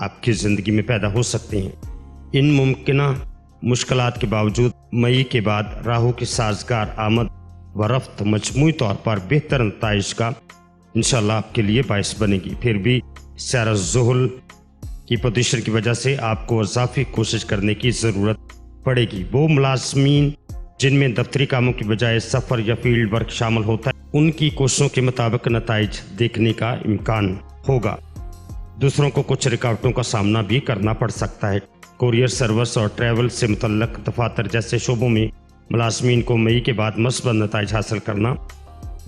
آپ کی زندگی میں پیدا ہو سکتے ہیں۔ ان ممکنہ مشکلات کے باوجود مئی کے بعد راہو کی سازگار آمد و رفت مجموعی طور پر بہتر نتائج کا انشاءاللہ آپ کے لیے باعث بنے گی۔ پھر بھی سیارہ زحل کی پوزیشن کی وجہ سے آپ کو اضافی کوشش کرنے کی ضرورت پڑے گی۔ وہ ملازمین جن میں دفتری کاموں کی بجائے سفر یا فیلڈ ورک شامل ہوتا ہے، ان کی کوششوں کے مطابق نتائج دیکھنے کا امکان ہوگا۔ دوسروں کو کچھ رکاوٹوں کا سامنا بھی کرنا پڑ سکتا ہے۔ کوریئر سروس اور ٹریول سے متعلق دفاتر جیسے شعبوں میں ملازمین کو مئی کے بعد مثبت نتائج حاصل کرنا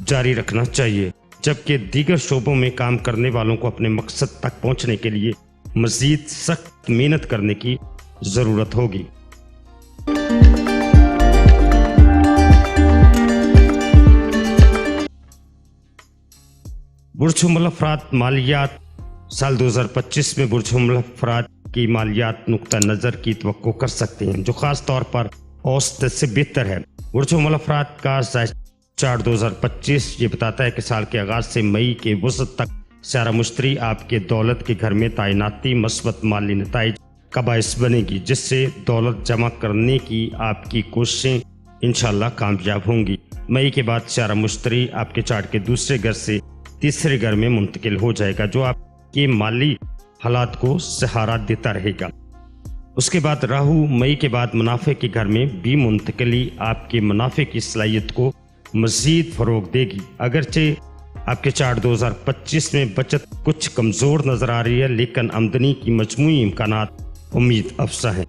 جاری رکھنا چاہیے، جبکہ دیگر شعبوں میں کام کرنے والوں کو اپنے مقصد تک پہنچنے کے لیے مزید سخت محنت کرنے کی ضرورت ہوگی۔ برج حمل افراد مالیات سال 2025 میں برج حمل افراد کی مالیات نقطہ نظر کی توقع کر سکتے ہیں، جو خاص طور پر اوسط سے بہتر ہے۔ برج حمل افراد کا چارٹ 2025 یہ بتاتا ہے کہ سال کے آغاز سے مئی کے وسط تک سیارہ مشتری آپ کے دولت کے گھر میں تعیناتی مثبت مالی نتائج کا باعث بنے گی، جس سے دولت جمع کرنے کی آپ کی کوششیں انشاءاللہ کامیاب ہوں گی۔ مئی کے بعد سیارہ مشتری آپ کے چارٹ کے دوسرے گھر سے تیسرے گھر میں منتقل ہو جائے گا، جو آپ کے مالی حالات کو سہارا دیتا رہے گا۔ اس کے بعد راہو مئی کے بعد منافع کے گھر میں بھی منتقلی آپ کے منافع کی صلاحیت کو مزید فروغ دے گی۔ اگرچہ آپ کے چارٹ 2025 میں بچت کچھ کمزور نظر آ رہی ہے، لیکن آمدنی کی مجموعی امکانات امید افزا ہیں۔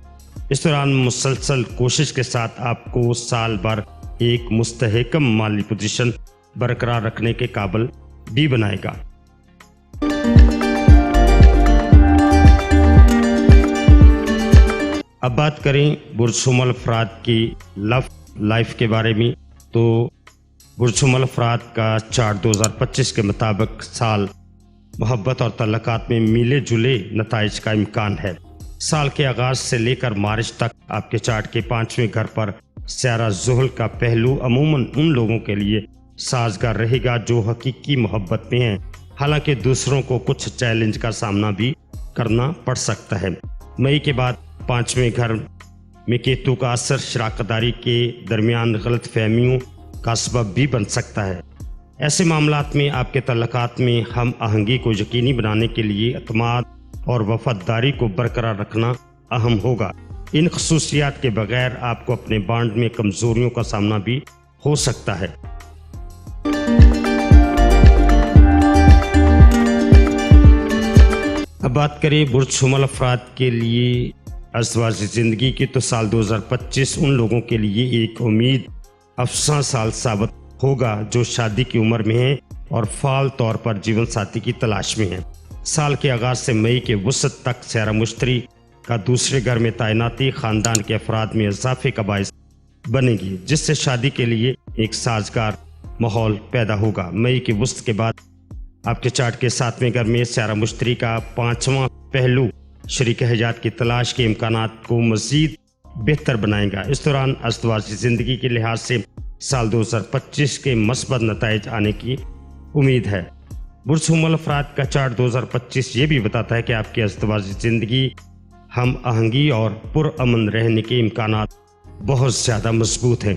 اس دوران مسلسل کوشش کے ساتھ آپ کو سال بھر ایک مستحکم مالی پوزیشن برقرار رکھنے کے قابل بھی بنائے گا۔ اب بات کریں برج حمل افراد کی لو لائف کے بارے میں، تو برج حمل افراد کا چارٹ 2025 کے مطابق سال محبت اور تعلقات میں ملے جلے نتائج کا امکان ہے۔ سال کے آغاز سے لے کر مارچ تک آپ کے چارٹ کے 5ویں گھر پر سیارہ زحل کا پہلو عموماً ان لوگوں کے لیے سازگار رہے گا جو حقیقی محبت میں ہیں، حالانکہ دوسروں کو کچھ چیلنج کا سامنا بھی کرنا پڑ سکتا ہے۔ مئی کے بعد 5ویں گھر میں کیتو کا اثر شراکت داری کے درمیان غلط فہمیوں کا سبب بھی بن سکتا ہے۔ ایسے معاملات میں آپ کے تعلقات میں ہم آہنگی کو یقینی بنانے کے لیے اعتماد اور وفاداری کو برقرار رکھنا اہم ہوگا۔ ان خصوصیات کے بغیر آپ کو اپنے بانڈ میں کمزوریوں کا سامنا بھی ہو سکتا ہے۔ اب بات کریں برج حمل افراد کے لیے ازدواجی زندگی کی، تو سال 2025 ان لوگوں کے لیے ایک امید افزا سال ثابت ہوگا جو شادی کی عمر میں ہیں اور فعال طور پر جیون ساتھی کی تلاش میں ہیں۔ سال کے آغاز سے مئی کے وسط تک سیارہ مشتری کا دوسرے گھر میں تعیناتی خاندان کے افراد میں اضافے کا باعث بنے گی، جس سے شادی کے لیے ایک سازگار ماحول پیدا ہوگا۔ مئی کے وسط کے بعد آپ کے چارٹ کے 7ویں گھر میں سیارہ مشتری کا 5واں پہلو شریک حیات کی تلاش کے امکانات کو مزید بہتر بنائے گا۔ اس دوران ازدواجی زندگی کے لحاظ سے سال 2025 کے مثبت نتائج آنے کی امید ہے۔ برج حمل افراد کا چارٹ 2025 یہ بھی بتاتا ہے کہ آپ کی ازدواجی زندگی ہم آہنگی اور پرامن رہنے کے امکانات بہت زیادہ مضبوط ہیں۔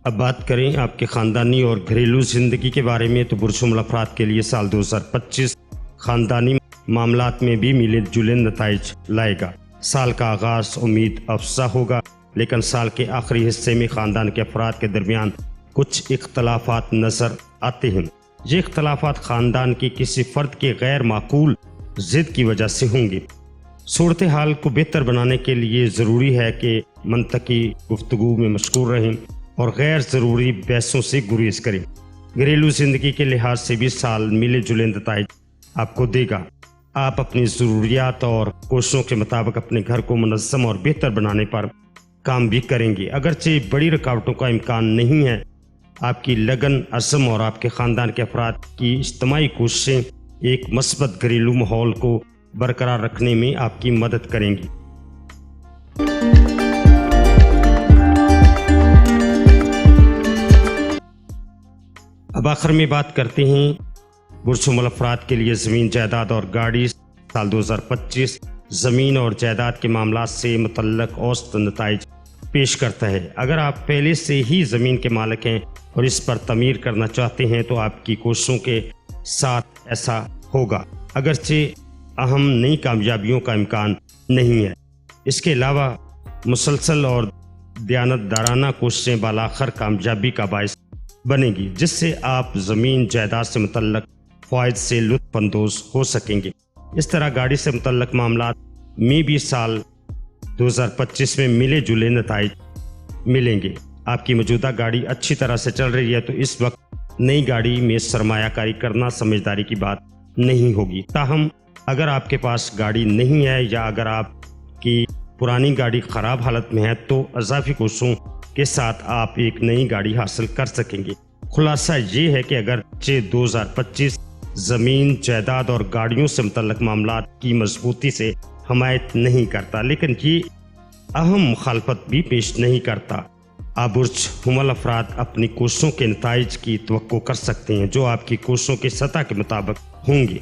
اب بات کریں آپ کے خاندانی اور گھریلو زندگی کے بارے میں، تو برج حمل افراد کے لیے سال 2025 خاندانی معاملات میں بھی ملے جلے نتائج لائے گا۔ سال کا آغاز امید افزا ہوگا، لیکن سال کے آخری حصے میں خاندان کے افراد کے درمیان کچھ اختلافات نظر آتے ہیں۔ یہ اختلافات خاندان کی کسی فرد کی غیر معقول ضد کی وجہ سے ہوں گے۔ صورتحال کو بہتر بنانے کے لیے ضروری ہے کہ منطقی گفتگو میں مشغول رہیں اور غیر ضروری بحثوں سے گریز کریں۔ گھریلو زندگی کے لحاظ سے بھی سال ملے جلے نتائج آپ کو دے گا۔ آپ اپنی ضروریات اور کوششوں کے مطابق اپنے گھر کو منظم اور بہتر بنانے پر کام بھی کریں گے۔ اگرچہ بڑی رکاوٹوں کا امکان نہیں ہے، آپ کی لگن، عزم اور آپ کے خاندان کے افراد کی اجتماعی کوششیں ایک مثبت گھریلو ماحول کو برقرار رکھنے میں آپ کی مدد کریں گی۔ اب آخر میں بات کرتے ہیں پرشمول افراد کے لیے زمین جائیداد اور گاڑی سال 2025 زمین اور جائیداد کے معاملات سے متعلق اوسط نتائج پیش کرتا ہے۔ اگر آپ پہلے سے ہی زمین کے مالک ہیں اور اس پر تعمیر کرنا چاہتے ہیں تو آپ کی کوششوں کے ساتھ ایسا ہوگا، اگرچہ اہم نئی کامیابیوں کا امکان نہیں ہے۔ اس کے علاوہ مسلسل اور دیانتدارانہ کوششیں بالآخر کامیابی کا باعث بنے گی، جس سے آپ زمین جائیداد سے متعلق فوائد سے لطف اندوز ہو سکیں گے۔ اس طرح گاڑی سے متعلق معاملات میں بھی سال 2025 میں ملے جلے نتائج ملیں گے۔ آپ کی موجودہ گاڑی اچھی طرح سے چل رہی ہے تو اس وقت نئی گاڑی میں سرمایہ کاری کرنا سمجھداری کی بات نہیں ہوگی۔ تاہم اگر آپ کے پاس گاڑی نہیں ہے یا اگر آپ کی پرانی گاڑی خراب حالت میں ہے تو اضافی کوششوں کے ساتھ آپ ایک نئی گاڑی حاصل کر سکیں گے۔ خلاصہ یہ ہے کہ اگرچہ 2025 زمین جائیداد اور گاڑیوں سے متعلق معاملات کی مضبوطی سے حمایت نہیں کرتا، لیکن یہ اہم مخالفت بھی پیش نہیں کرتا۔ آپ برج حمل افراد اپنی کوششوں کے نتائج کی توقع کر سکتے ہیں جو آپ کی کوششوں کی سطح کے مطابق ہوں گے۔